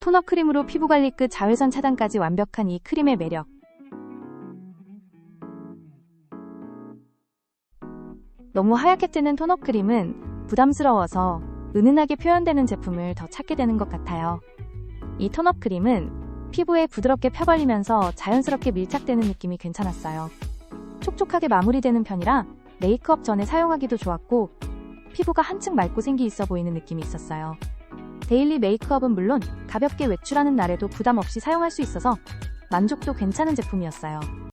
토너 크림으로 피부 관리 끝 자외선 차단까지 완벽한 이 크림의 매력. 너무 하얗게 뜨는 토너 크림은 부담스러워서 은은하게 표현되는 제품을 더 찾게 되는 것 같아요. 이 토너 크림은 피부에 부드럽게 펴발리면서 자연스럽게 밀착되는 느낌이 괜찮았어요. 촉촉하게 마무리되는 편이라 메이크업 전에 사용하기도 좋았고 피부가 한층 맑고 생기 있어 보이는 느낌이 있었어요. 데일리 메이크업은 물론 가볍게 외출하는 날에도 부담 없이 사용할 수 있어서 만족도 괜찮은 제품이었어요.